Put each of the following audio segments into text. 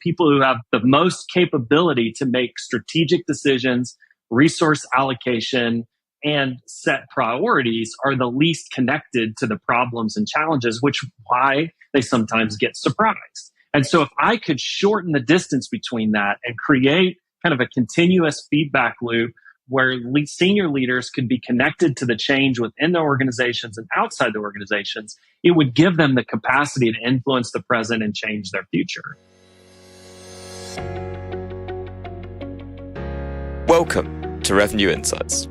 people who have the most capability to make strategic decisions, resource allocation, and set priorities are the least connected to the problems and challenges, which is why they sometimes get surprised. And so if I could shorten the distance between that and create kind of a continuous feedback loop where senior leaders could be connected to the change within their organizations and outside their organizations, it would give them the capacity to influence the present and change their future. Welcome to Revenue Insights.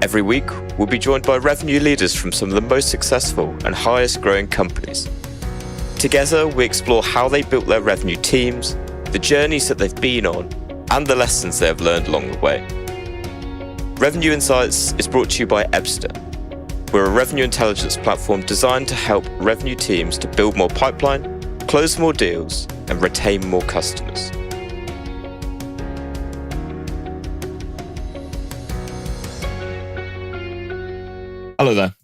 Every week, we'll be joined by revenue leaders from some of the most successful and highest growing companies. Together, we explore how they built their revenue teams, the journeys that they've been on, and the lessons they have learned along the way. Revenue Insights is brought to you by Ebster. We're a revenue intelligence platform designed to help revenue teams to build more pipeline, close more deals, and retain more customers. Hello there.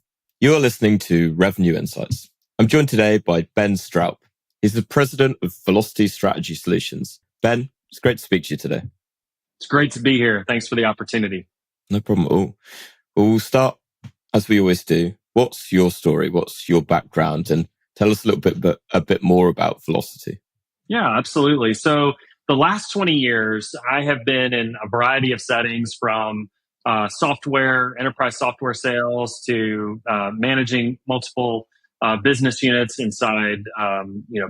You are listening to Revenue Insights. I'm joined today by Ben Stroup. He's the president of Velocity Strategy Solutions. Ben, it's great to speak to you today. It's great to be here. Thanks for the opportunity. No problem at all. We'll start, as we always do. What's your story? What's your background? And tell us a bit more about Velocity. Yeah, absolutely. So the last 20 years, I have been in a variety of settings from enterprise software sales to managing multiple business units inside,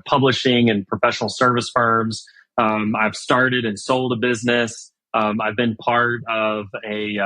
publishing and professional service firms. I've started and sold a business. I've been part of a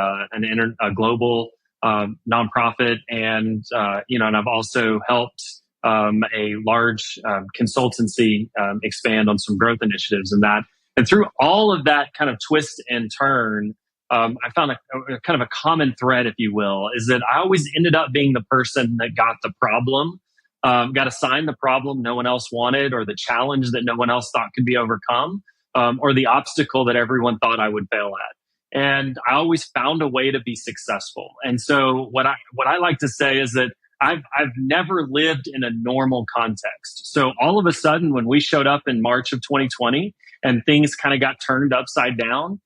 global nonprofit, and I've also helped a large consultancy expand on some growth initiatives and that. And through all of that kind of twist and turn, I found a kind of a common thread, if you will, is that I always ended up being the person that got the problem, got assigned the problem no one else wanted, or the challenge that no one else thought could be overcome, or the obstacle that everyone thought I would fail at. And I always found a way to be successful. And so what I like to say is that I've never lived in a normal context. So all of a sudden, when we showed up in March of 2020 and things kind of got turned upside down,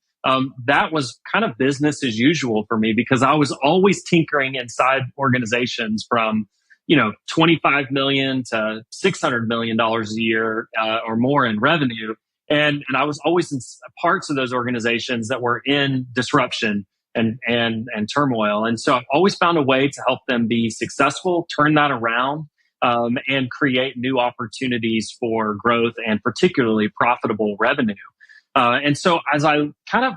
that was kind of business as usual for me, because I was always tinkering inside organizations from, $25 million to $600 million a year or more in revenue. And I was always in parts of those organizations that were in disruption and turmoil. And so I've always found a way to help them be successful, turn that around, and create new opportunities for growth and particularly profitable revenue. And so as I kind of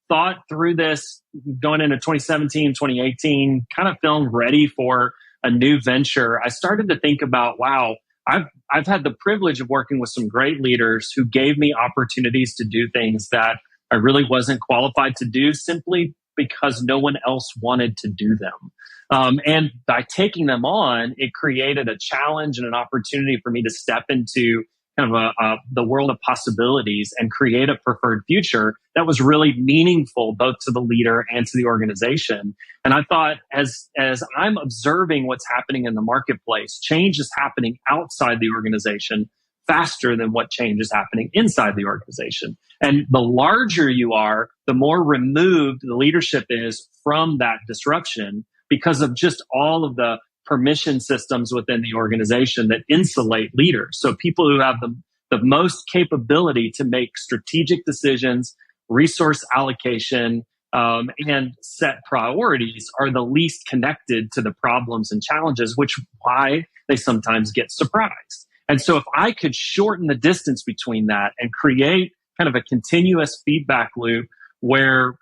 thought through this going into 2017, 2018, kind of feeling ready for a new venture, I started to think about, wow, I've had the privilege of working with some great leaders who gave me opportunities to do things that I really wasn't qualified to do simply because no one else wanted to do them. And by taking them on, it created a challenge and an opportunity for me to step into kind of the world of possibilities and create a preferred future that was really meaningful both to the leader and to the organization. And I thought, as I'm observing what's happening in the marketplace, change is happening outside the organization faster than what change is happening inside the organization. And the larger you are, the more removed the leadership is from that disruption because of just all of the permission systems within the organization that insulate leaders. So people who have the most capability to make strategic decisions, resource allocation, and set priorities are the least connected to the problems and challenges, which is why they sometimes get surprised. And so if I could shorten the distance between that and create kind of a continuous feedback loop where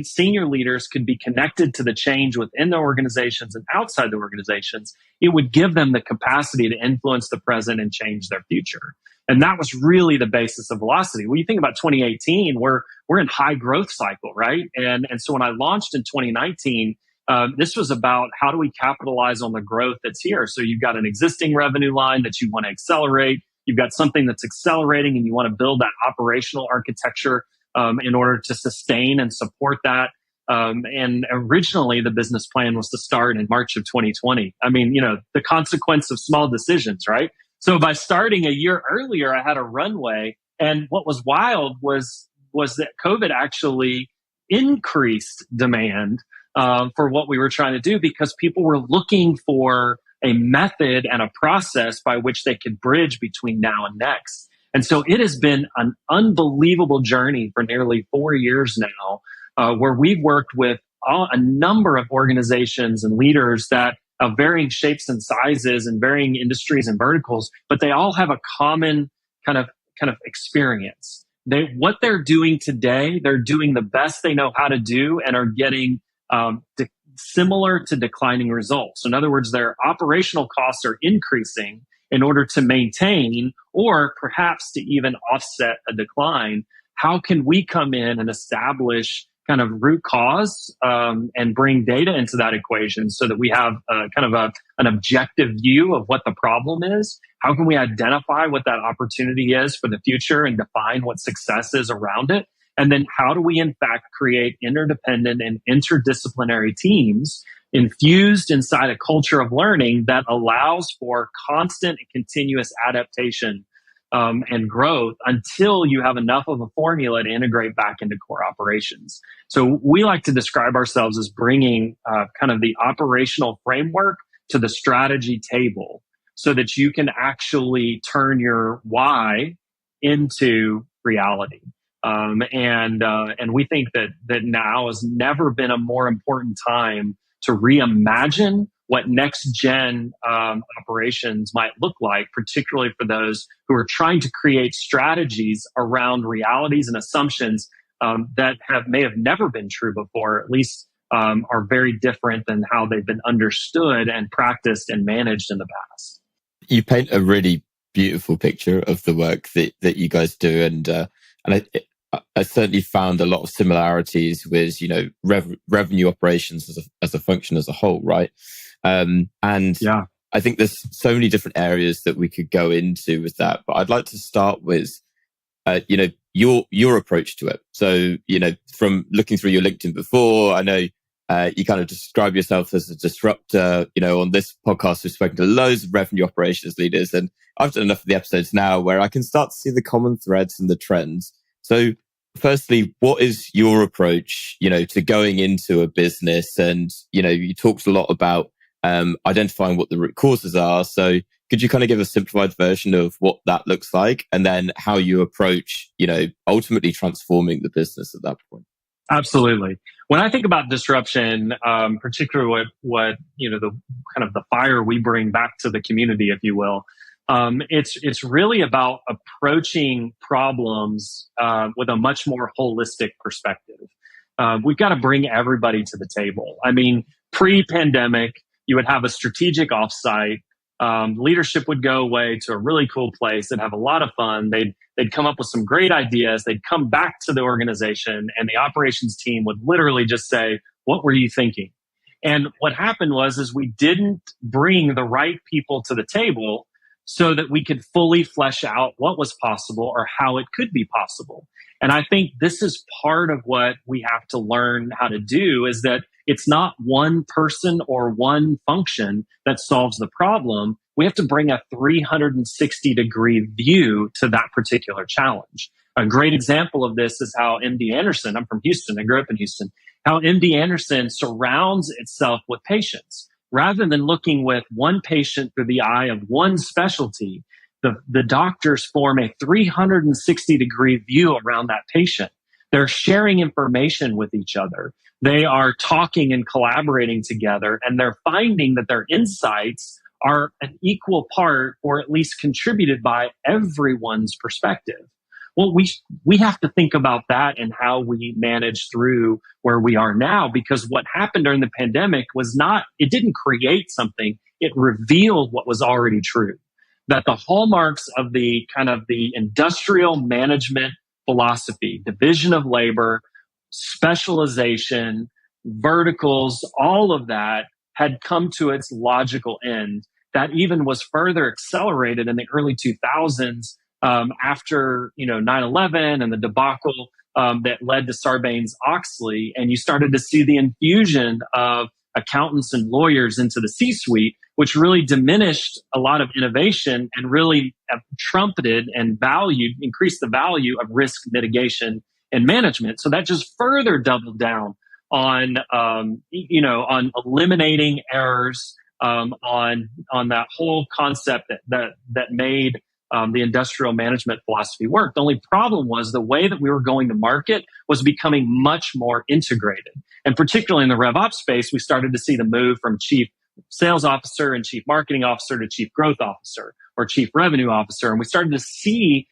senior leaders could be connected to the change within their organizations and outside their organizations, it would give them the capacity to influence the present and change their future. And that was really the basis of Velocity. When you think about 2018, we're in high growth cycle, right? And so when I launched in 2019, this was about how do we capitalize on the growth that's here. So you've got an existing revenue line that you want to accelerate. You've got something that's accelerating and you want to build that operational architecture in order to sustain and support that. And originally the business plan was to start in March of 2020. I mean, the consequence of small decisions, right? So by starting a year earlier, I had a runway And what was wild was that COVID actually increased demand for what we were trying to do, because people were looking for a method and a process by which they could bridge between now and next. And so it has been an unbelievable journey for nearly 4 years now, where we've worked with a number of organizations and leaders that of varying shapes and sizes and varying industries and verticals, but they all have a common kind of experience. What they're doing today, they're doing the best they know how to do and are getting similar to declining results. In other words, their operational costs are increasing in order to maintain or perhaps to even offset a decline. How can we come in and establish kind of root cause and bring data into that equation so that we have an objective view of what the problem is? How can we identify what that opportunity is for the future and define what success is around it? And then how do we in fact create interdependent and interdisciplinary teams infused inside a culture of learning that allows for constant and continuous adaptation and growth until you have enough of a formula to integrate back into core operations. So we like to describe ourselves as bringing kind of the operational framework to the strategy table so that you can actually turn your why into reality. And we think that now has never been a more important time to reimagine what next gen operations might look like, particularly for those who are trying to create strategies around realities and assumptions that may have never been true before, at least are very different than how they've been understood and practiced and managed in the past. You paint a really beautiful picture of the work that you guys do, and I certainly found a lot of similarities with revenue operations as a function as a whole, right? Yeah. I think there's so many different areas that we could go into with that, but I'd like to start with your approach to it. So from looking through your LinkedIn before, I know you kind of describe yourself as a disruptor. On this podcast, we've spoken to loads of revenue operations leaders, and I've done enough of the episodes now where I can start to see the common threads and the trends. So firstly, what is your approach, to going into a business? And, you talked a lot about identifying what the root causes are. So could you kind of give a simplified version of what that looks like, and then how you approach, ultimately transforming the business at that point? Absolutely. When I think about disruption, particularly what the kind of the fire we bring back to the community, if you will, it's really about approaching problems with a much more holistic perspective. We've got to bring everybody to the table. I mean, pre-pandemic, you would have a strategic offsite. Leadership would go away to a really cool place. They'd have a lot of fun. They'd come up with some great ideas. They'd come back to the organization, and the operations team would literally just say, "What were you thinking?" And what happened is we didn't bring the right people to the table so that we could fully flesh out what was possible or how it could be possible. And I think this is part of what we have to learn how to do, is that it's not one person or one function that solves the problem. We have to bring a 360-degree view to that particular challenge. A great example of this is how MD Anderson, I'm from Houston, I grew up in Houston, how MD Anderson surrounds itself with patients. Rather than looking with one patient through the eye of one specialty, the doctors form a 360-degree view around that patient. They're sharing information with each other. They are talking and collaborating together, and they're finding that their insights are an equal part, or at least contributed by, everyone's perspective. Well, we have to think about that and how we manage through where we are now, because what happened during the pandemic it didn't create something, it revealed what was already true. That the hallmarks of the industrial management philosophy, division of labor, specialization, verticals, all of that had come to its logical end. That even was further accelerated in the early 2000s after 9/11 and the debacle that led to Sarbanes-Oxley, and you started to see the infusion of accountants and lawyers into the C-suite, which really diminished a lot of innovation and really trumpeted and increased the value of risk mitigation and management. So that just further doubled down on, on eliminating errors, on that whole concept that made the industrial management philosophy work. The only problem was the way that we were going to market was becoming much more integrated. And particularly in the RevOps space, we started to see the move from chief sales officer and chief marketing officer to chief growth officer or chief revenue officer. And we started to see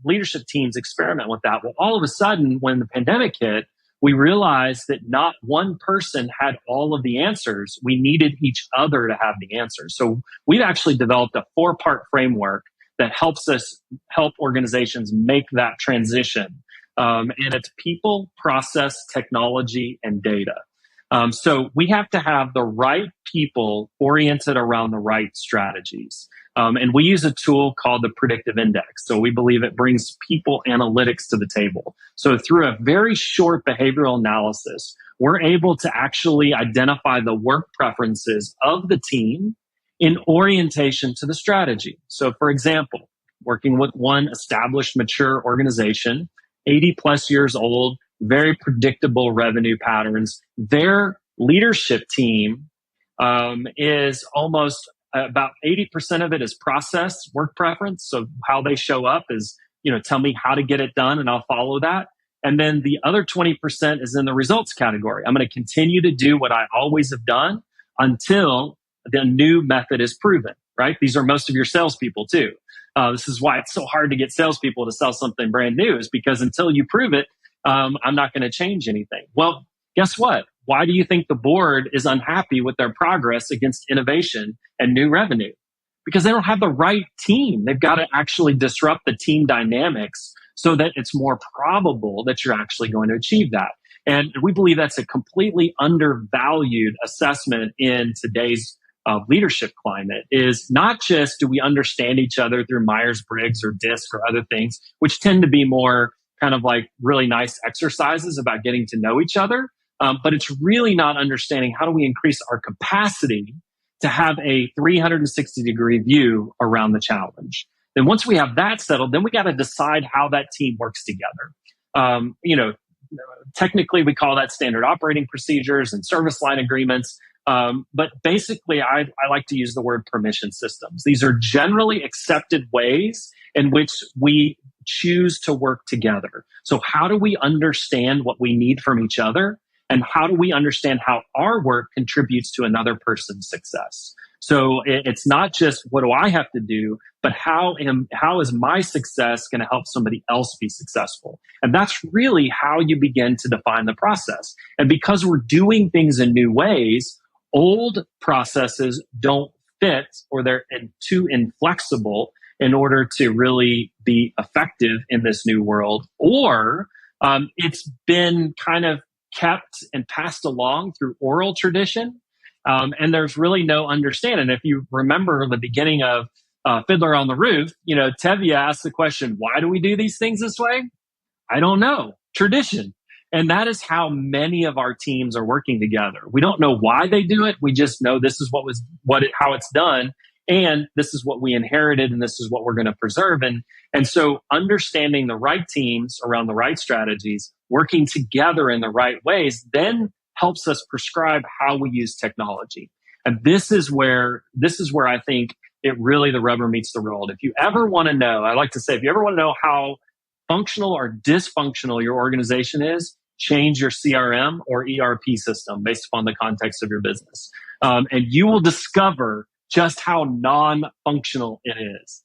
leadership teams experiment with that. Well, all of a sudden, when the pandemic hit, we realized that not one person had all of the answers. We needed each other to have the answers. So we've actually developed a 4-part framework that helps us help organizations make that transition. And it's people, process, technology, and data. So we have to have the right people oriented around the right strategies. And we use a tool called the predictive index. So we believe it brings people analytics to the table. So through a very short behavioral analysis, we're able to actually identify the work preferences of the team in orientation to the strategy. So for example, working with one established, mature organization, 80 plus years old, very predictable revenue patterns, their leadership team is almost about 80% of it is process, work preference. So how they show up is, tell me how to get it done and I'll follow that. And then the other 20% is in the results category. I'm going to continue to do what I always have done until the new method is proven, right? These are most of your salespeople too. This is why it's so hard to get salespeople to sell something brand new, is because until you prove it, I'm not going to change anything. Well, guess what? Why do you think the board is unhappy with their progress against innovation and new revenue? Because they don't have the right team. They've got to actually disrupt the team dynamics so that it's more probable that you're actually going to achieve that. And we believe that's a completely undervalued assessment in today's leadership climate. Is not just do we understand each other through Myers-Briggs or DISC or other things, which tend to be more kind of like really nice exercises about getting to know each other. But it's really not understanding how do we increase our capacity to have a 360-degree view around the challenge. Then once we have that settled, then we got to decide how that team works together. Technically we call that standard operating procedures and service line agreements. But basically I like to use the word permission systems. These are generally accepted ways in which we choose to work together. So how do we understand what we need from each other? And how do we understand how our work contributes to another person's success? So it's not just what do I have to do, but how is my success going to help somebody else be successful? And that's really how you begin to define the process. And because we're doing things in new ways, old processes don't fit, or they're too inflexible in order to really be effective in this new world. Or it's been kind of kept and passed along through oral tradition. And there's really no understanding. If you remember the beginning of Fiddler on the Roof, Tevye asked the question, why do we do these things this way? I don't know. Tradition. And that is how many of our teams are working together. We don't know why they do it. We just know this is how it's done. And this is what we inherited, and this is what we're going to preserve. And so understanding the right teams around the right strategies, working together in the right ways, then helps us prescribe how we use technology. And this is where I think the rubber meets the road. If you ever want to know, I like to say, if you ever want to know how functional or dysfunctional your organization is, change your CRM or ERP system based upon the context of your business. And you will discover just how non-functional it is.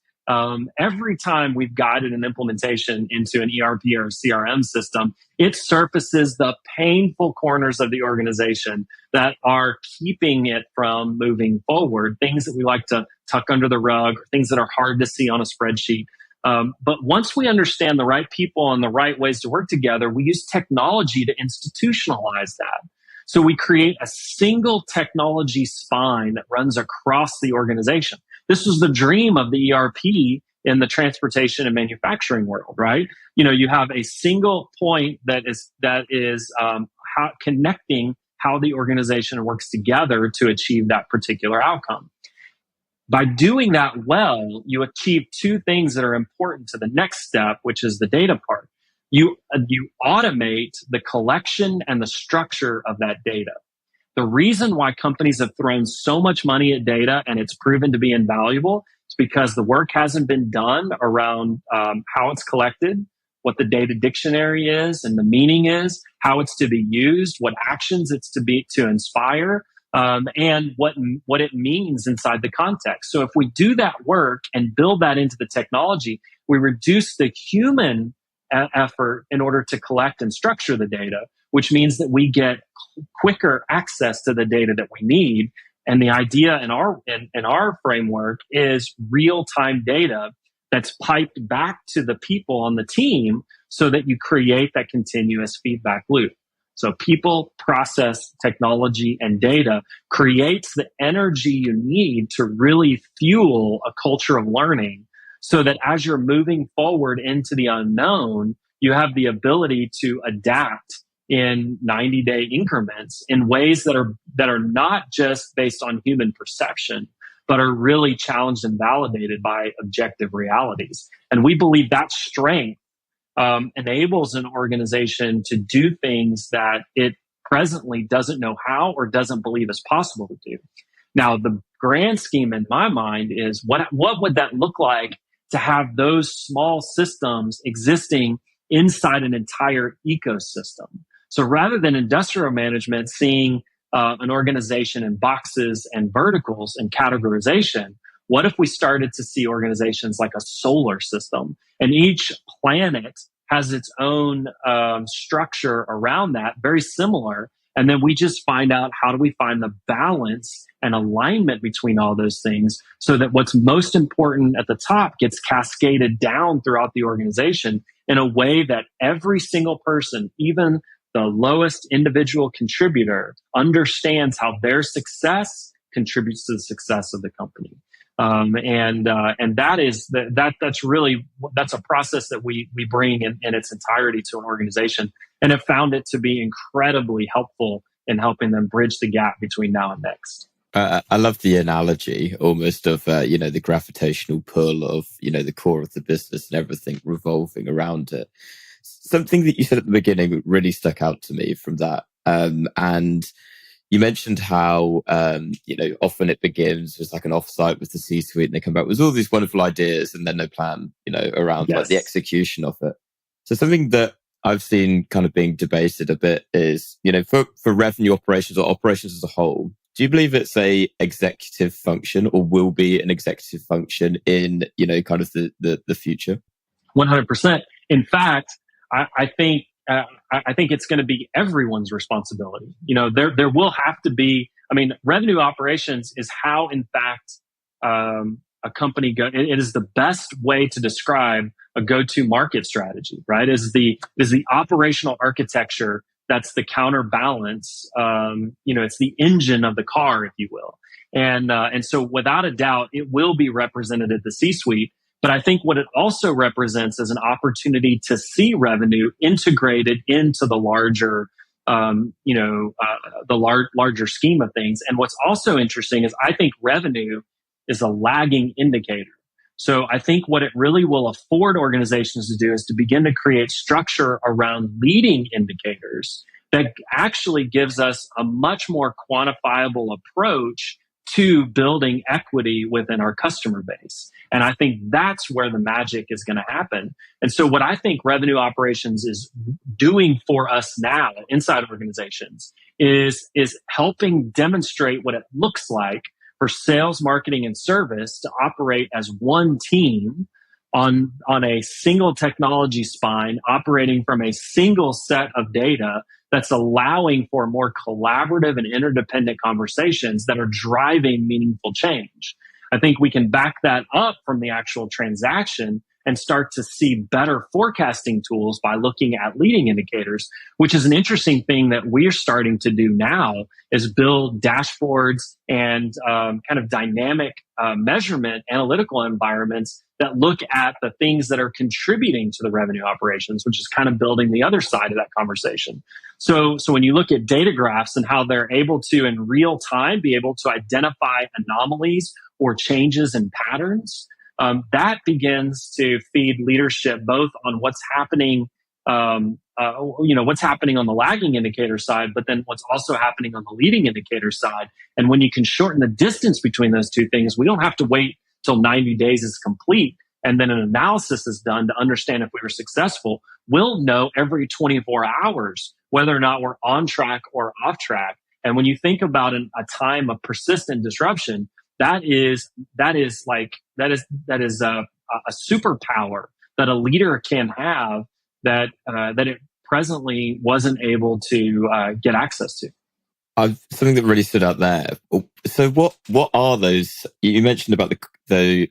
Every time we've guided an implementation into an ERP or a CRM system, it surfaces the painful corners of the organization that are keeping it from moving forward, things that we like to tuck under the rug, or things that are hard to see on a spreadsheet. But once we understand the right people and the right ways to work together, we use technology to institutionalize that. So we create a single technology spine that runs across the organization. This was the dream of the ERP in the transportation and manufacturing world, right? You have a single point that is connecting how the organization works together to achieve that particular outcome. By doing that well, you achieve two things that are important to the next step, which is the data part. You automate the collection and the structure of that data. The reason why companies have thrown so much money at data and it's proven to be invaluable is because the work hasn't been done around how it's collected, what the data dictionary is and the meaning is, how it's to be used, what actions it's to inspire, and what it means inside the context. So if we do that work and build that into the technology, we reduce the human effort in order to collect and structure the data, which means that we get quicker access to the data that we need. And the idea in our framework is real-time data that's piped back to the people on the team so that you create that continuous feedback loop. So people, process, technology, and data creates the energy you need to really fuel a culture of learning so that as you're moving forward into the unknown, you have the ability to adapt in 90-day increments in ways that are not just based on human perception, but are really challenged and validated by objective realities. And we believe that strength enables an organization to do things that it presently doesn't know how or doesn't believe is possible to do. Now, the grand scheme in my mind is what would that look like to have those small systems existing inside an entire ecosystem? So rather than industrial management seeing an organization in boxes and verticals and categorization, what if we started to see organizations like a solar system, and each planet has its own structure around that, very similar. And then we just find out how do we find the balance and alignment between all those things so that what's most important at the top gets cascaded down throughout the organization in a way that every single person, even the lowest individual contributor, understands how their success contributes to the success of the company. And that's a process that we bring in its entirety to an organization, and have found it to be incredibly helpful in helping them bridge the gap between now and next. I love the analogy almost of, the gravitational pull of, the core of the business and everything revolving around it. Something that you said at the beginning really stuck out to me from that. And you mentioned how, often it begins as like an offsite with the C-suite and they come back with all these wonderful ideas and then no plan, around like the execution of it. So something that I've seen kind of being debated a bit is, for revenue operations or operations as a whole, do you believe it's a executive function or will be an executive function in, kind of the future? 100%. In fact, I think it's going to be everyone's responsibility. There will have to be, revenue operations is how, in fact, a company it is the best way to describe a go-to market strategy, right? Is the operational architecture that's the counterbalance. It's the engine of the car, if you will. And so without a doubt, it will be represented at the C-suite. But I think what it also represents is an opportunity to see revenue integrated into the larger, larger scheme of things. And what's also interesting is I think revenue is a lagging indicator. So I think what it really will afford organizations to do is to begin to create structure around leading indicators that actually gives us a much more quantifiable approach to building equity within our customer base. And I think that's where the magic is going to happen. And so what I think revenue operations is doing for us now inside organizations is helping demonstrate what it looks like for sales, marketing, and service to operate as one team on a single technology spine, operating from a single set of data that's allowing for more collaborative and interdependent conversations that are driving meaningful change. I think we can back that up from the actual transaction and start to see better forecasting tools by looking at leading indicators, which is an interesting thing that we're starting to do now, is build dashboards and kind of dynamic measurement analytical environments that look at the things that are contributing to the revenue operations, which is kind of building the other side of that conversation. So when you look at data graphs and how they're able to, in real time, be able to identify anomalies or changes in patterns, that begins to feed leadership both on what's happening, what's happening on the lagging indicator side, but then what's also happening on the leading indicator side. And when you can shorten the distance between those two things, we don't have to wait till 90 days is complete and then an analysis is done to understand if we were successful. We'll know every 24 hours whether or not we're on track or off track. And when you think about a time of persistent disruption, that is a superpower that a leader can have that it presently wasn't able to get access to. Something that really stood out there. So what are those? You mentioned about the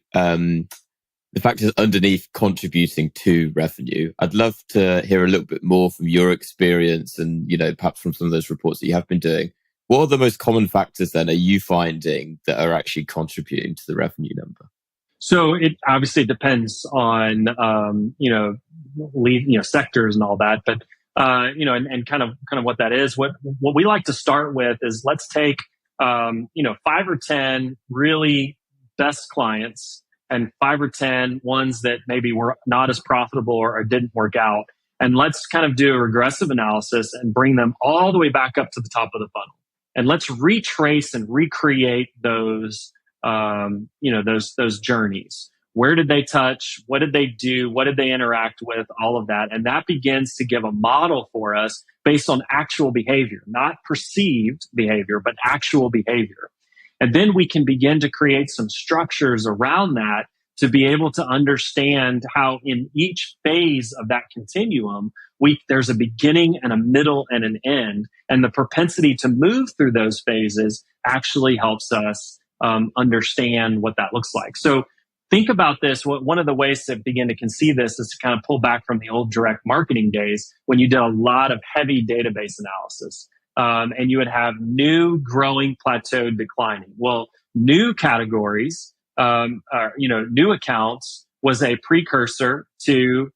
factors underneath contributing to revenue. I'd love to hear a little bit more from your experience and, perhaps from some of those reports that you have been doing. What are the most common factors then are you finding that are actually contributing to the revenue number? So it obviously depends on, sectors and all that, but, and kind of what that is. What we like to start with is let's take, 5 or 10 really best clients and 5 or 10 ones that maybe were not as profitable or didn't work out. And let's kind of do a regressive analysis and bring them all the way back up to the top of the funnel. And let's retrace and recreate those, those journeys. Where did they touch? What did they do? What did they interact with? All of that. And that begins to give a model for us based on actual behavior, not perceived behavior, but actual behavior. And then we can begin to create some structures around that to be able to understand how in each phase of that continuum, there's a beginning and a middle and an end. And the propensity to move through those phases actually helps us understand what that looks like. So think about this. One of the ways to begin to conceive this is to kind of pull back from the old direct marketing days when you did a lot of heavy database analysis. And you would have new, growing, plateaued, declining. Well, new categories, new accounts was a precursor to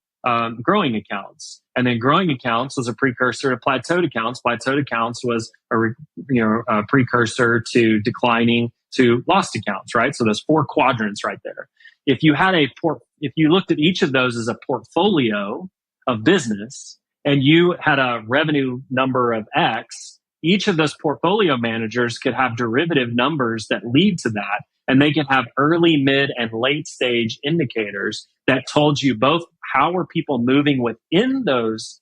growing accounts. And then growing accounts was a precursor to plateaued accounts. Plateaued accounts was a precursor to declining to lost accounts, right? So there's 4 quadrants right there. If you had if you looked at each of those as a portfolio of business and you had a revenue number of X, each of those portfolio managers could have derivative numbers that lead to that. And they can have early, mid, and late stage indicators that told you both how were people moving within those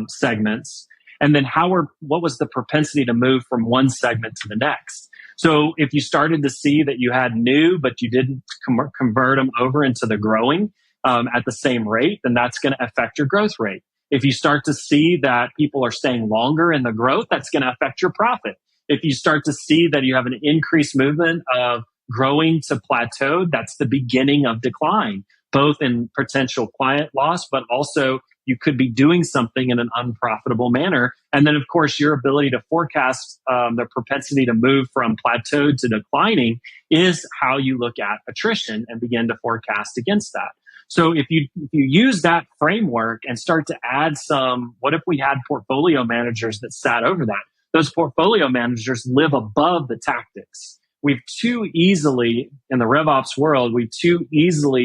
segments, and then what was the propensity to move from one segment to the next. So if you started to see that you had new, but you didn't convert them over into the growing at the same rate, then that's going to affect your growth rate. If you start to see that people are staying longer in the growth, that's going to affect your profit. If you start to see that you have an increased movement of growing to plateaued, that's the beginning of decline, both in potential client loss, but also you could be doing something in an unprofitable manner. And then, of course, your ability to forecast the propensity to move from plateaued to declining is how you look at attrition and begin to forecast against that. So if you use that framework and start to add what if we had portfolio managers that sat over that? Those portfolio managers live above the tactics. We've too easily, in the RevOps world,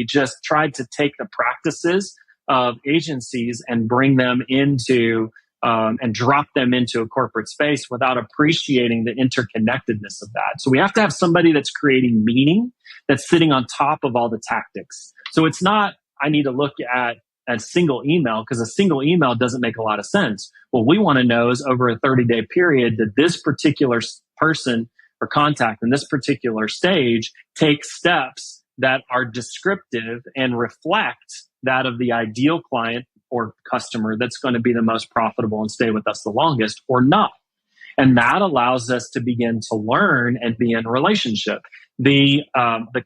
just tried to take the practices of agencies and bring them into and drop them into a corporate space without appreciating the interconnectedness of that. So we have to have somebody that's creating meaning, that's sitting on top of all the tactics. So it's not, I need to look at a single email because a single email doesn't make a lot of sense. What we want to know is over a 30-day period, did this particular person or contact in this particular stage take steps that are descriptive and reflect that of the ideal client or customer that's going to be the most profitable and stay with us the longest or not. And that allows us to begin to learn and be in relationship. The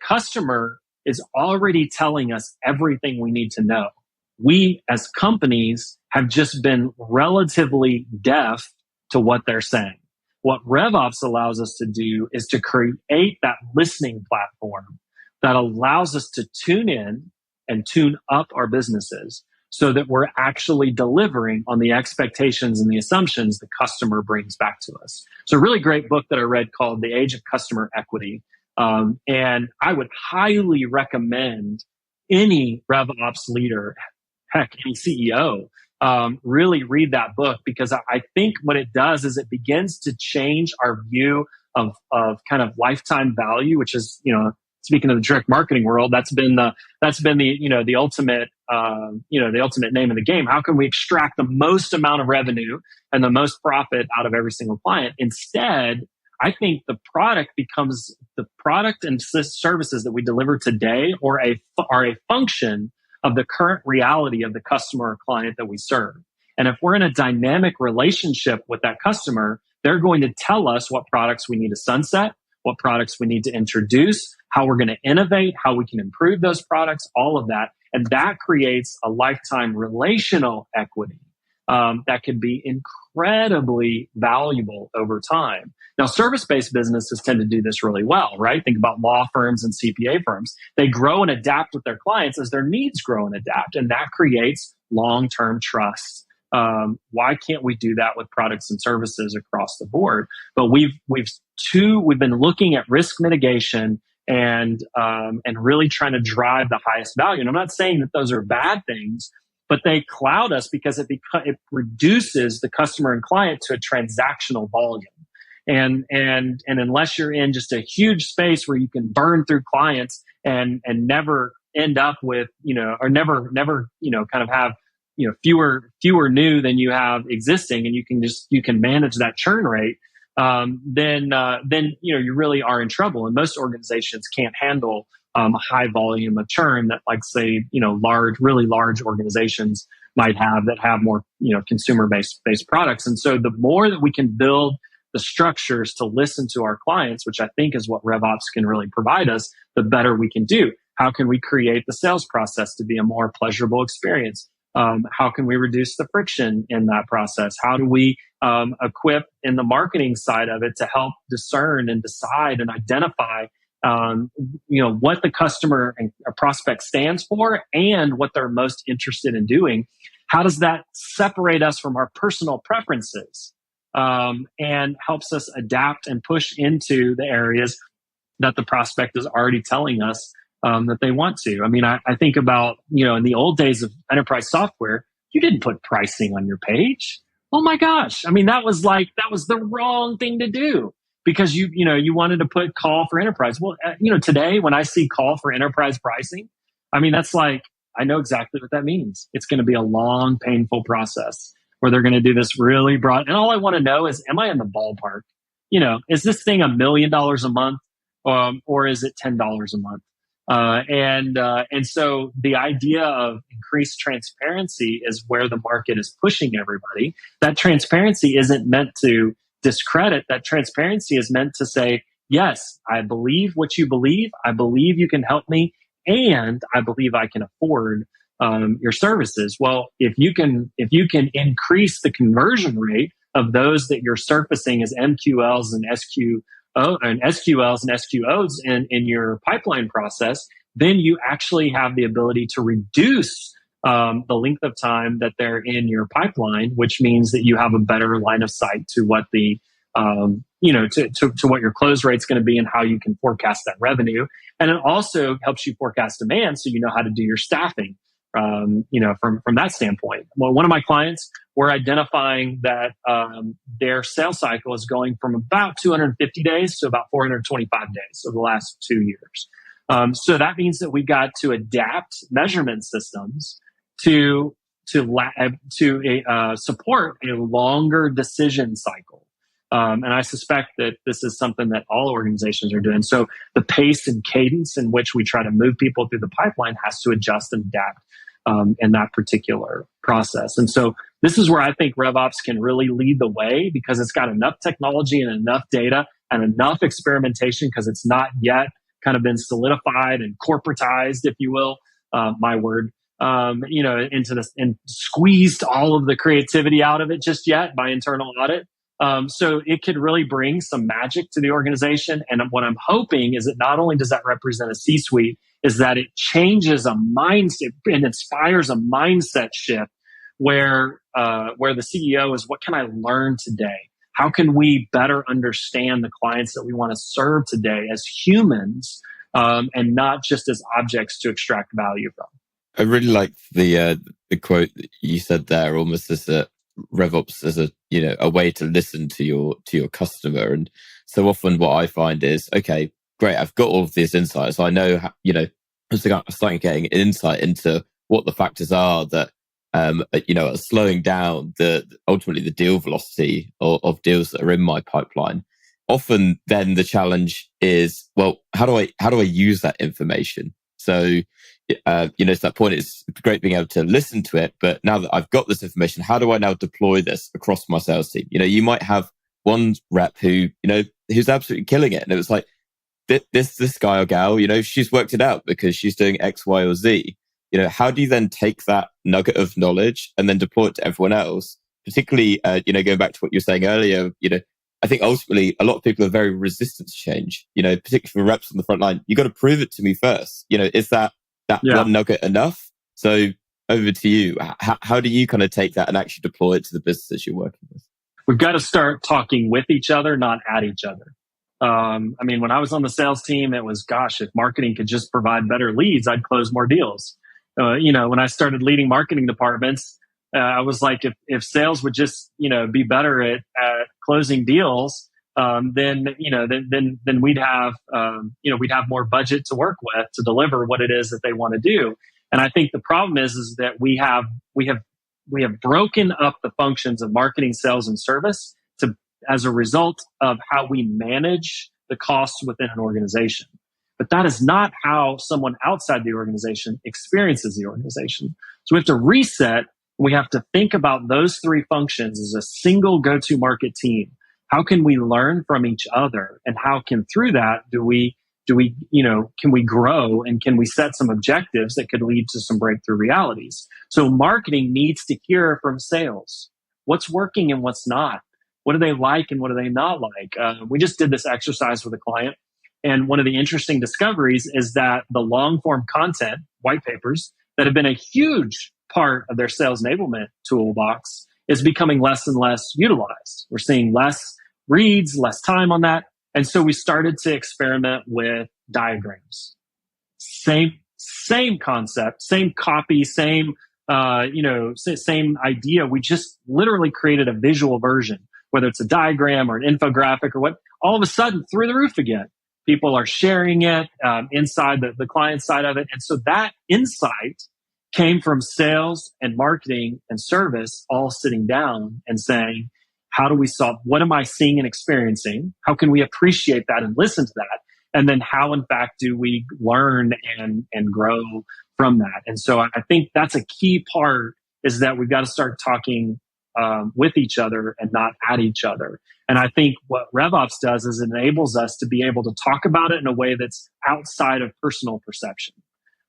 customer is already telling us everything we need to know. We as companies have just been relatively deaf to what they're saying. What RevOps allows us to do is to create that listening platform that allows us to tune in and tune up our businesses so that we're actually delivering on the expectations and the assumptions the customer brings back to us. So a really great book that I read called The Age of Customer Equity. And I would highly recommend any RevOps leader, heck, any CEO, really read that book, because I think what it does is it begins to change our view of kind of lifetime value, which is, speaking of the direct marketing world, that's been the the ultimate the ultimate name of the game. How can we extract the most amount of revenue and the most profit out of every single client? Instead, I think the product becomes the product and services that we deliver today are a function of the current reality of the customer or client that we serve. And if we're in a dynamic relationship with that customer, they're going to tell us what products we need to sunset, what products we need to introduce, how we're going to innovate, how we can improve those products, all of that. And that creates a lifetime relational equity that can be incredibly valuable over time. Now, service-based businesses tend to do this really well, right? Think about law firms and CPA firms. They grow and adapt with their clients as their needs grow and adapt, and that creates long-term trust. Why can't we do that with products and services across the board? But we've been looking at risk mitigation and really trying to drive the highest value. And I'm not saying that those are bad things, but they cloud us because it reduces the customer and client to a transactional volume. And unless you're in just a huge space where you can burn through clients and never end up with, or never, kind of have, fewer new than you have existing, and you can manage that churn rate, then you really are in trouble. And most organizations can't handle a high volume of churn that, like, say, really large organizations might have that have more, consumer-based products. And so the more that we can build the structures to listen to our clients, which I think is what RevOps can really provide us, the better we can do. How can we create the sales process to be a more pleasurable experience? How can we reduce the friction in that process? How do we equip in the marketing side of it to help discern and decide and identify what the customer and prospect stands for and what they're most interested in doing? How does that separate us from our personal preferences and helps us adapt and push into the areas that the prospect is already telling us that they want to? I mean, I think about, in the old days of enterprise software, you didn't put pricing on your page. Oh my gosh. I mean, that was the wrong thing to do, because you wanted to put call for enterprise. Well, today when I see call for enterprise pricing, I mean, that's like, I know exactly what that means. It's going to be a long, painful process where they're going to do this really broad. And all I want to know is, am I in the ballpark? Is this thing $1 million a month, or is it $10 a month? And so the idea of increased transparency is where the market is pushing everybody. That transparency isn't meant to discredit. That transparency is meant to say, yes, I believe what you believe. I believe you can help me, and I believe I can afford your services. Well, if you can increase the conversion rate of those that you're surfacing as MQLs and SQLs and SQOs in your pipeline process, then you actually have the ability to reduce the length of time that they're in your pipeline, which means that you have a better line of sight to what the to what your close rate's going to be and how you can forecast that revenue. And it also helps you forecast demand, so you know how to do your staffing. From that standpoint. Well, one of my clients, we're identifying that their sales cycle is going from about 250 days to about 425 days over the last 2 years. So that means that we've got to adapt measurement systems to support a longer decision cycle. And I suspect that this is something that all organizations are doing. So the pace and cadence in which we try to move people through the pipeline has to adjust and adapt in that particular process. And so this is where I think RevOps can really lead the way, because it's got enough technology and enough data and enough experimentation, because it's not yet kind of been solidified and corporatized, if you will, my word, into this and squeezed all of the creativity out of it just yet by internal audit. So it could really bring some magic to the organization. And what I'm hoping is that not only does that represent a C-suite, is that it changes a mindset and inspires a mindset shift where the CEO is, what can I learn today? How can we better understand the clients that we want to serve today as humans, and not just as objects to extract value from? I really like the quote that you said there, almost as a RevOps as a way to listen to your customer. And so often what I find is, okay, great, I've got all of these insights. I know, I'm starting getting insight into what the factors are that are slowing down ultimately the deal velocity of deals that are in my pipeline. Often then the challenge is, well, how do I use that information? So, to that point, it's great being able to listen to it. But now that I've got this information, how do I now deploy this across my sales team? You might have one rep who's absolutely killing it. And it was like, this guy or gal, she's worked it out because she's doing X, Y, or Z. How do you then take that nugget of knowledge and then deploy it to everyone else? Particularly, going back to what you were saying earlier, I think ultimately a lot of people are very resistant to change, particularly for reps on the front line. You got to prove it to me first. Is that one nugget enough? So over to you. How do you kind of take that and actually deploy it to the businesses you're working with? We've got to start talking with each other, not at each other. When I was on the sales team, it was, gosh, if marketing could just provide better leads, I'd close more deals. When I started leading marketing departments, I was like, if sales would just, be better at closing deals, then we'd have more budget to work with to deliver what it is that they want to do. And I think the problem is that we have broken up the functions of marketing, sales, and service as a result of how we manage the costs within an organization. But that is not how someone outside the organization experiences the organization. So we have to reset. We have to think about those three functions as a single go-to market team. How can we learn from each other? And how can, through that, can we grow and can we set some objectives that could lead to some breakthrough realities? So marketing needs to hear from sales. What's working and what's not? What do they like and what do they not like? We just did this exercise with a client. And one of the interesting discoveries is that the long form content, white papers, that have been a huge part of their sales enablement toolbox is becoming less and less utilized. We're seeing less reads, less time on that. And so we started to experiment with diagrams. Same concept, same copy, same idea. We just literally created a visual version, whether it's a diagram or an infographic or what, all of a sudden through the roof again. People are sharing it inside the client side of it. And so that insight came from sales and marketing and service all sitting down and saying, how do we solve? What am I seeing and experiencing? How can we appreciate that and listen to that? And then how, in fact, do we learn and grow from that? And so I think that's a key part, is that we've got to start talking with each other and not at each other. And I think what RevOps does is it enables us to be able to talk about it in a way that's outside of personal perception.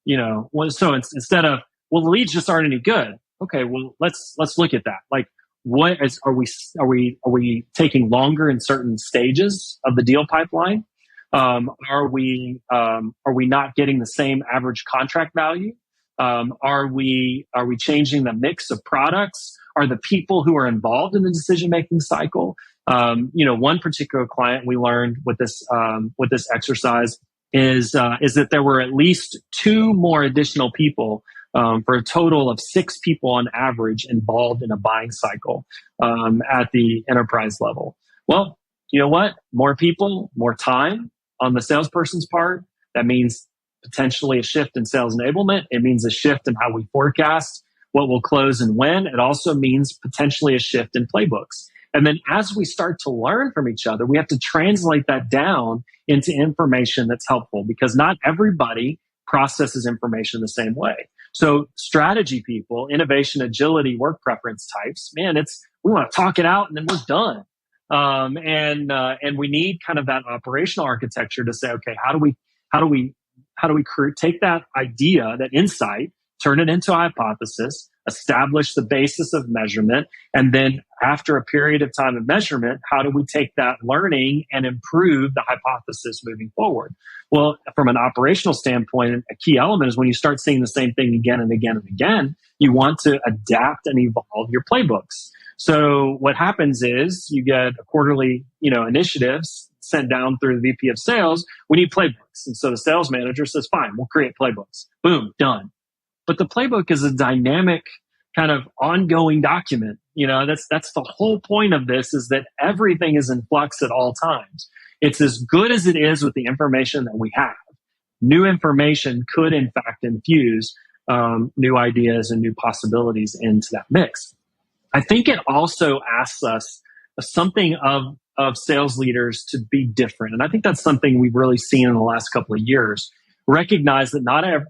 So instead of, well, the leads just aren't any good. Okay, well, let's look at that. Like, are we taking longer in certain stages of the deal pipeline? Are we not getting the same average contract value? Are we changing the mix of products? Are the people who are involved in the decision-making cycle? One particular client we learned with this exercise is that there were at least 2 more additional people for a total of 6 people on average involved in a buying cycle at the enterprise level. Well, you know what? More people, more time on the salesperson's part. That means potentially a shift in sales enablement. It means a shift in how we forecast what will close and when. It also means potentially a shift in playbooks. And then as we start to learn from each other, we have to translate that down into information that's helpful, because not everybody processes information the same way. So strategy people, innovation, agility, work preference types, man, we want to talk it out and then we're done. And we need kind of that operational architecture to say, okay, how do take that idea, that insight, turn it into a hypothesis, establish the basis of measurement, and then after a period of time of measurement, how do we take that learning and improve the hypothesis moving forward? Well, from an operational standpoint, a key element is when you start seeing the same thing again and again and again, you want to adapt and evolve your playbooks. So what happens is you get a quarterly, initiatives sent down through the VP of sales. We need playbooks. And so the sales manager says, fine, we'll create playbooks. Boom, done. But the playbook is a dynamic kind of ongoing document. That's the whole point of this, is that everything is in flux at all times. It's as good as it is with the information that we have. New information could, in fact, infuse new ideas and new possibilities into that mix. I think it also asks us something of sales leaders to be different. And I think that's something we've really seen in the last couple of years. Recognize that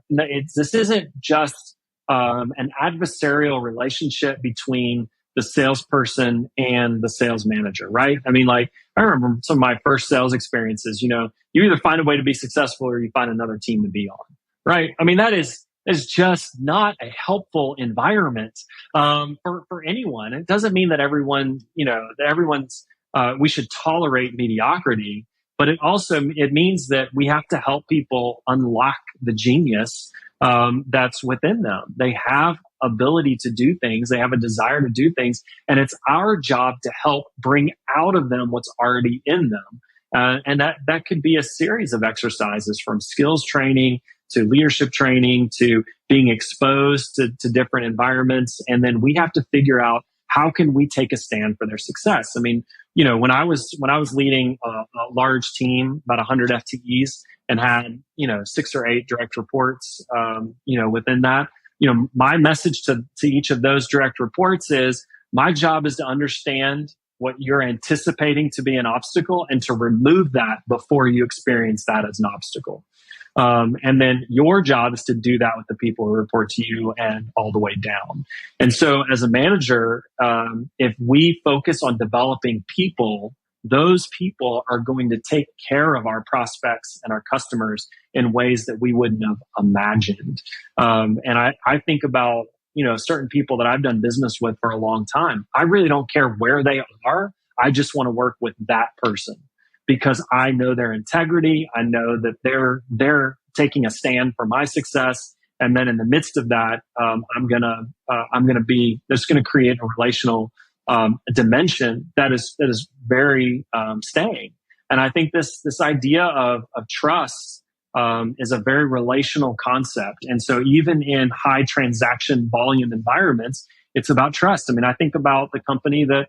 this isn't just an adversarial relationship between the salesperson and the sales manager, right? I mean, I remember some of my first sales experiences, you either find a way to be successful or you find another team to be on, right? I mean, that is just not a helpful environment for anyone. It doesn't mean that we should tolerate mediocrity, but it means that we have to help people unlock the genius that's within them. They have ability to do things. They have a desire to do things. And it's our job to help bring out of them what's already in them. And that could be a series of exercises, from skills training to leadership training to being exposed to different environments. And then we have to figure out, how can we take a stand for their success? I mean, when I was leading a large team, about 100 FTEs, and had 6 or 8 direct reports, within that, my message to each of those direct reports is, my job is to understand what you're anticipating to be an obstacle and to remove that before you experience that as an obstacle. And then your job is to do that with the people who report to you and all the way down. And so as a manager, if we focus on developing people, those people are going to take care of our prospects and our customers in ways that we wouldn't have imagined. And I think about, certain people that I've done business with for a long time. I really don't care where they are. I just want to work with that person, because I know their integrity. I know that they're taking a stand for my success. And then in the midst of that, I'm gonna be just gonna create a relational dimension that is very staying. And I think this idea of trust is a very relational concept. And so even in high transaction volume environments, it's about trust. I mean, I think about the company that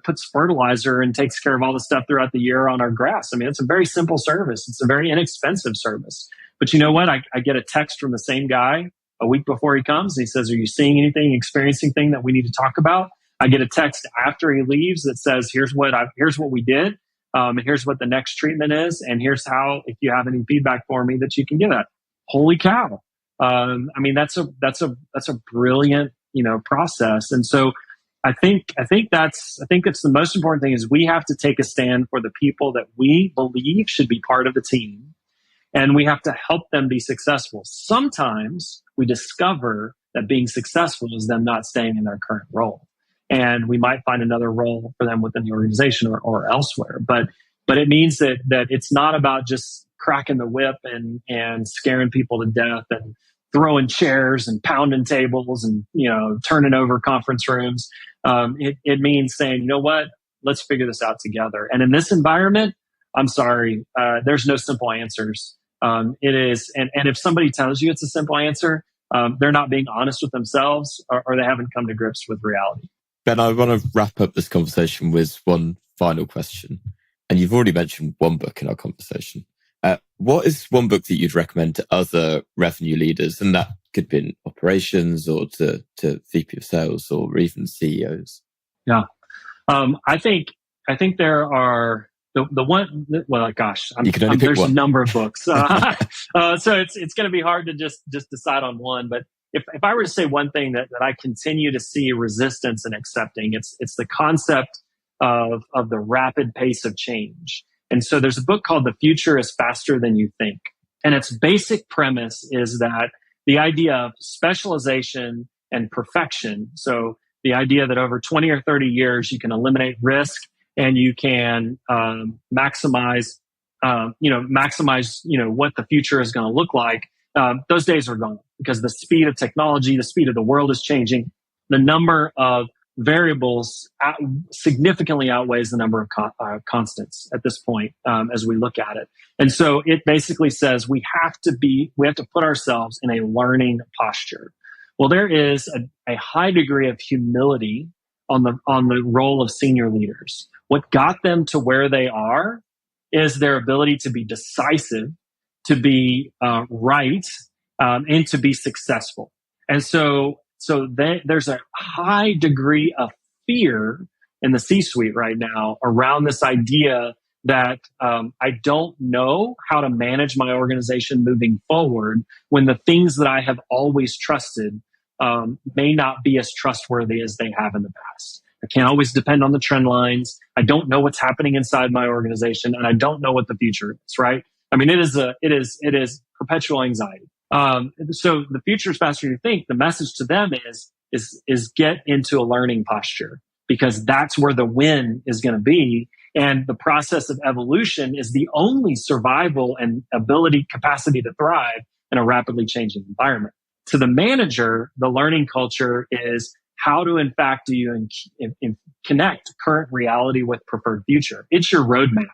puts fertilizer and takes care of all the stuff throughout the year on our grass. I mean, it's a very simple service. It's a very inexpensive service. But you know what? I get a text from the same guy a week before he comes. He says, are you seeing anything, experiencing anything that we need to talk about? I get a text after he leaves that says, here's what we did. And here's what the next treatment is. And here's how, if you have any feedback for me, that you can give that. Holy cow. I mean, that's a brilliant, process. And so I think it's the most important thing, is we have to take a stand for the people that we believe should be part of the team, and we have to help them be successful. Sometimes we discover that being successful is them not staying in their current role, and we might find another role for them within the organization or elsewhere. But it means that it's not about just cracking the whip and scaring people to death and throwing chairs and pounding tables and turning over conference rooms. It means saying, you know what, let's figure this out together. And in this environment, I'm sorry, there's no simple answers. It is, and if somebody tells you it's a simple answer, they're not being honest with themselves, or they haven't come to grips with reality. Ben, I want to wrap up this conversation with one final question. And you've already mentioned one book in our conversation. What is one book that you'd recommend to other revenue leaders? And that could be in operations or to VP of sales or even CEOs. Yeah. I think there are the one, well, gosh, there's a number of books. So it's going to be hard to just decide on one. But if I were to say one thing that I continue to see resistance in accepting, it's the concept of the rapid pace of change. And so there's a book called The Future is Faster Than You Think. And its basic premise is that the idea of specialization and perfection. So the idea that over 20 or 30 years, you can eliminate risk and you can maximize what the future is going to look like. Those days are gone because the speed of technology, the speed of the world is changing. The number of variables significantly outweighs the number of constants at this point as we look at it. And so it basically says we have to put ourselves in a learning posture. Well, there is a high degree of humility on the role of senior leaders. What got them to where they are is their ability to be decisive, to be right, and to be successful. And so there's a high degree of fear in the C-suite right now around this idea that I don't know how to manage my organization moving forward when the things that I have always trusted may not be as trustworthy as they have in the past. I can't always depend on the trend lines. I don't know what's happening inside my organization, and I don't know what the future is, right? I mean, it is perpetual anxiety. So the future is faster than you think. The message to them is get into a learning posture, because that's where the win is going to be. And the process of evolution is the only survival and capacity to thrive in a rapidly changing environment. To the manager, the learning culture is how to, in fact, do you connect current reality with preferred future. It's your roadmap.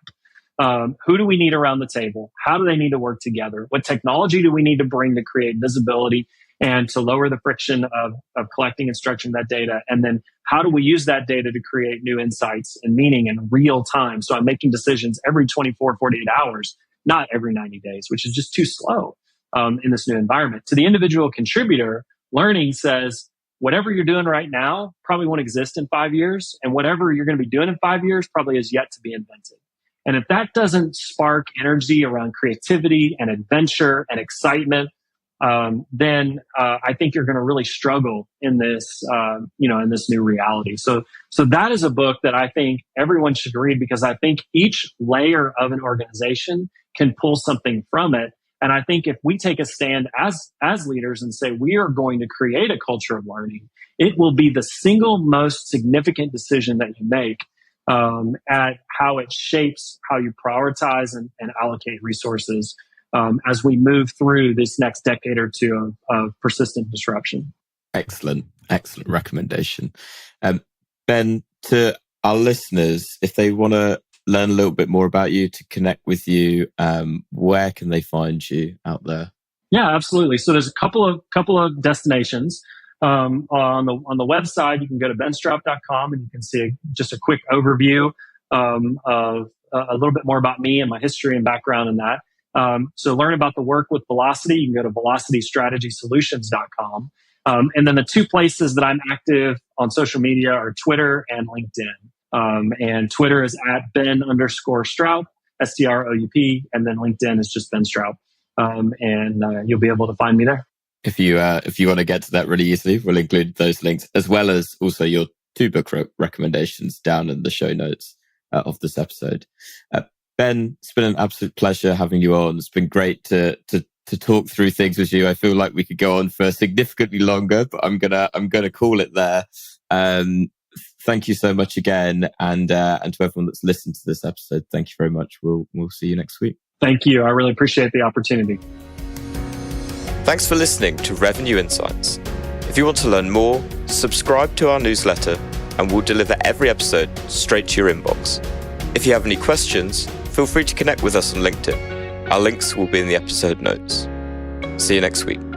Who do we need around the table? How do they need to work together? What technology do we need to bring to create visibility and to lower the friction of collecting and structuring that data? And then how do we use that data to create new insights and meaning in real time? So I'm making decisions every 24, 48 hours, not every 90 days, which is just too slow in this new environment. To the individual contributor, learning says, whatever you're doing right now probably won't exist in 5 years. And whatever you're going to be doing in 5 years probably is yet to be invented. And if that doesn't spark energy around creativity and adventure and excitement, then I think you're going to really struggle in this, in this new reality. So that is a book that I think everyone should read, because I think each layer of an organization can pull something from it. And I think if we take a stand as leaders and say we are going to create a culture of learning, it will be the single most significant decision that you make at how it shapes how you prioritize and allocate resources as we move through this next decade or two of persistent disruption. Excellent recommendation. Ben, to our listeners, if they want to learn a little bit more about you, to connect with you, where can they find you out there? Yeah, absolutely. So there's a couple of destinations. On the website, you can go to benstroup.com and you can see just a quick overview of a little bit more about me and my history and background in that. So learn about the work with Velocity. You can go to velocitystrategysolutions.com. And then the two places that I'm active on social media are Twitter and LinkedIn. And Twitter is at Ben_Stroup, STROUP, and then LinkedIn is just Ben Stroup. And you'll be able to find me there. If you want to get to that really easily, we'll include those links, as well as also your 2 book recommendations down in the show notes of this episode. Ben, it's been an absolute pleasure having you on. It's been great to talk through things with you. I feel like we could go on for significantly longer, but I'm gonna call it there. Thank you so much again, and to everyone that's listened to this episode, thank you very much. We'll see you next week. Thank you. I really appreciate the opportunity. Thanks for listening to Revenue Insights. If you want to learn more, subscribe to our newsletter, and we'll deliver every episode straight to your inbox. If you have any questions, feel free to connect with us on LinkedIn. Our links will be in the episode notes. See you next week.